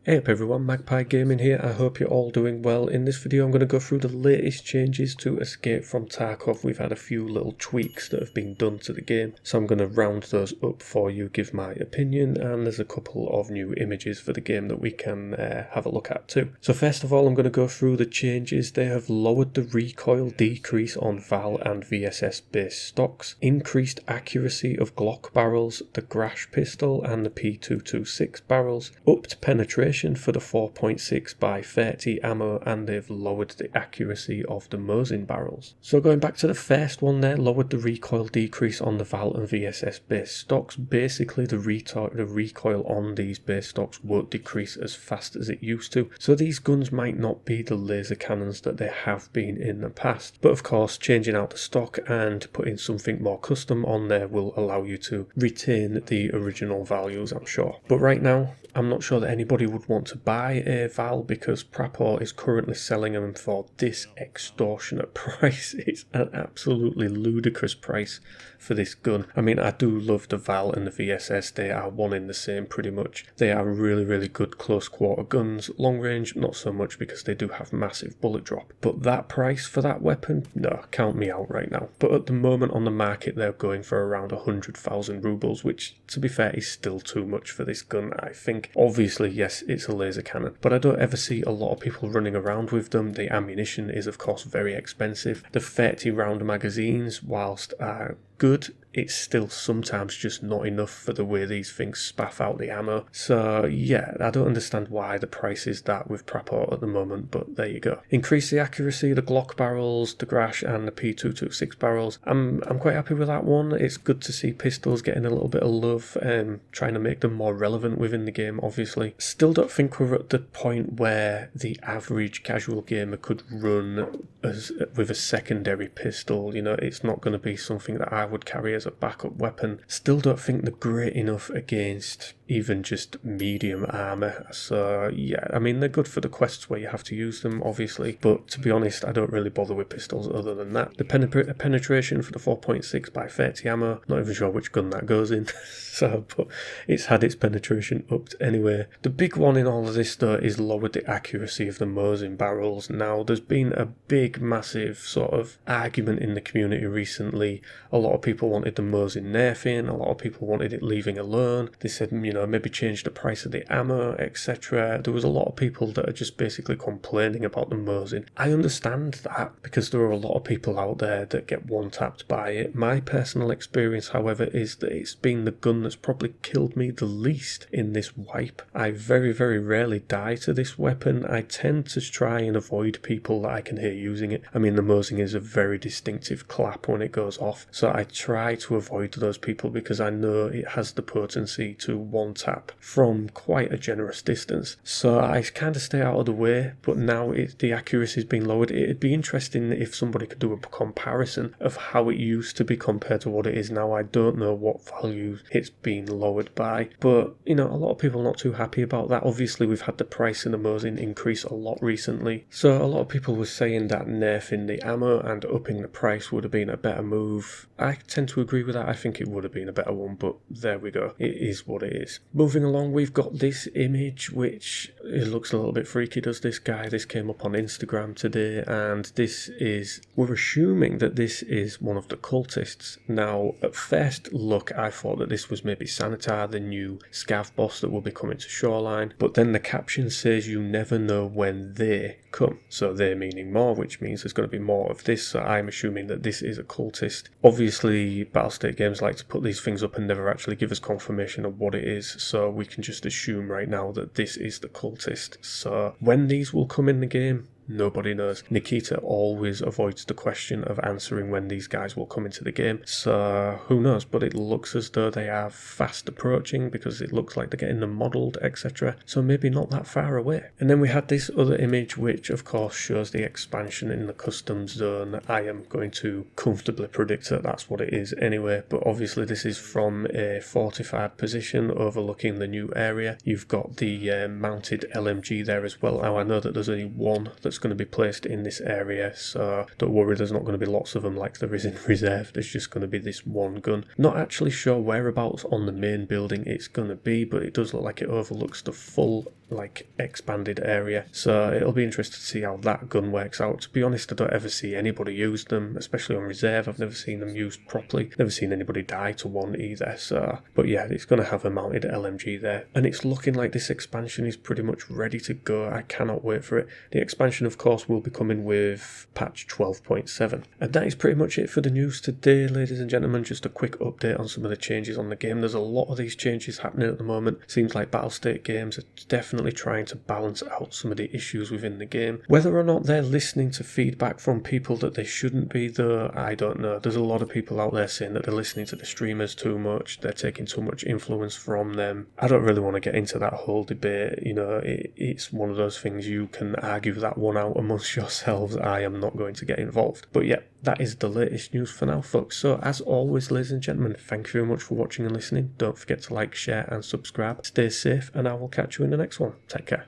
Hey up everyone, Magpie Gaming here. I hope you're all doing well. In this video I'm going to go through the latest changes to Escape from Tarkov. We've had a few little tweaks that have been done to the game, so I'm going to round those up for you, give my opinion, and there's a couple of new images for the game that we can have a look at too. So first of all I'm going to go through the changes. They have lowered the recoil decrease on Val and VSS base stocks, increased accuracy of Glock barrels, the Grash pistol and the P226 barrels, upped penetration for the 4.6x30 ammo, and they've lowered the accuracy of the Mosin barrels. So going back to the first one there, lowered the recoil decrease on the Val and VSS base stocks. Basically the recoil on these base stocks won't decrease as fast as it used to, so these guns might not be the laser cannons that they have been in the past, but of course changing out the stock and putting something more custom on there will allow you to retain the original values, I'm sure. But right now I'm not sure that anybody would want to buy a Val because Prapor is currently selling them for this extortionate price. It's an absolutely ludicrous price for this gun. I mean, I do love the Val and the VSS. They are one in the same pretty much. They are really good close quarter guns. Long range, not so much because they do have massive bullet drop. But that price for that weapon? No, count me out right now. But at the moment on the market, they're going for around 100,000 rubles, which to be fair is still too much for this gun, I think. Obviously, yes, it's a laser cannon, but I don't ever see a lot of people running around with them. The ammunition is of course very expensive. The 30 round magazines, whilst good, it's still sometimes just not enough for the way these things spaff out the ammo. So yeah, I don't understand why the price is that with Prapor at the moment, but there you go. Increase the accuracy of the Glock barrels, the Grash and the P226 barrels. I'm quite happy with that one. It's good to see pistols getting a little bit of love, trying to make them more relevant within the game, obviously. Still don't think we're at the point where the average casual gamer could run with a secondary pistol. You know, it's not going to be something that I would carry as a backup weapon. Still don't think they're great enough against even just medium armor. So yeah, I mean, they're good for the quests where you have to use them, obviously, but to be honest, I don't really bother with pistols other than that. The penetration for the 4.6x30 ammo, not even sure which gun that goes in. So, but it's had its penetration upped anyway. The big one in all of this though is lowered the accuracy of the Mosin barrels. Now there's been a big massive sort of argument in the community recently. A lot of people wanted the Mosin Nerf in, a lot of people wanted it leaving alone. They said, you know, maybe change the price of the ammo, etc. There was a lot of people that are just basically complaining about the Mosin. I understand that because there are a lot of people out there that get one-tapped by it. My personal experience, however, is that it's been the gun that's probably killed me the least in this wipe. I very rarely die to this weapon. I tend to try and avoid people that I can hear using it. I mean, the Mosin is a very distinctive clap when it goes off, so I try to avoid those people because I know it has the potency to one-tap from quite a generous distance. So I kind of stay out of the way, but now the accuracy's been lowered. It'd be interesting if somebody could do a comparison of how it used to be compared to what it is now. I don't know what value it's been lowered by, but you know, a lot of people are not too happy about that. Obviously we've had the price in the Mosin increase a lot recently, so a lot of people were saying that nerfing the ammo and upping the price would have been a better move. I tend to agree with that. I think it would have been a better one, but there we go, it is what it is. Moving along, we've got this image which it looks a little bit freaky, does this guy? This came up on Instagram today, and this is, we're assuming that this is one of the cultists. Now at first look I thought that this was maybe Sanitar, the new scav boss that will be coming to Shoreline, but then the caption says you never know when they come, so they meaning more, which means there's going to be more of this, so I'm assuming that this is a cultist. Obviously Battlestate Games like to put these things up and never actually give us confirmation of what it is, so we can just assume right now that this is the cultist. So when these will come in the game, nobody knows. Nikita always avoids the question of answering when these guys will come into the game, so who knows, but it looks as though they are fast approaching because it looks like they're getting them modelled, etc. So maybe not that far away. And then we had this other image which of course shows the expansion in the custom zone. I am going to comfortably predict that that's what it is anyway, but obviously this is from a fortified position overlooking the new area. You've got the mounted LMG there as well. Now I know that there's only one that's that's going to be placed in this area, so don't worry, there's not going to be lots of them like there is in Reserve. There's just going to be this one gun. Not actually sure whereabouts on the main building it's going to be, but it does look like it overlooks the full expanded area, so it'll be interesting to see how that gun works out. To be honest, I don't ever see anybody use them, especially on Reserve. I've never seen them used properly, never seen anybody die to one either, so but yeah, it's going to have a mounted LMG there, and it's looking like this expansion is pretty much ready to go. I cannot wait for it. The expansion of course will be coming with patch 12.7, and that is pretty much it for the news today, ladies and gentlemen. Just a quick update on some of the changes on the game. There's a lot of these changes happening at the moment. Seems like Battlestate Games are definitely trying to balance out some of the issues within the game. Whether or not they're listening to feedback from people that they shouldn't be, though, I don't know. There's a lot of people out there saying that they're listening to the streamers too much, they're taking too much influence from them. I don't really want to get into that whole debate. You know, it's one of those things, you can argue that one out amongst yourselves. I am not going to get involved. But yeah, that is the latest news for now, folks. So as always, ladies and gentlemen, thank you very much for watching and listening. Don't forget to like, share and subscribe. Stay safe, and I will catch you in the next one. Take care.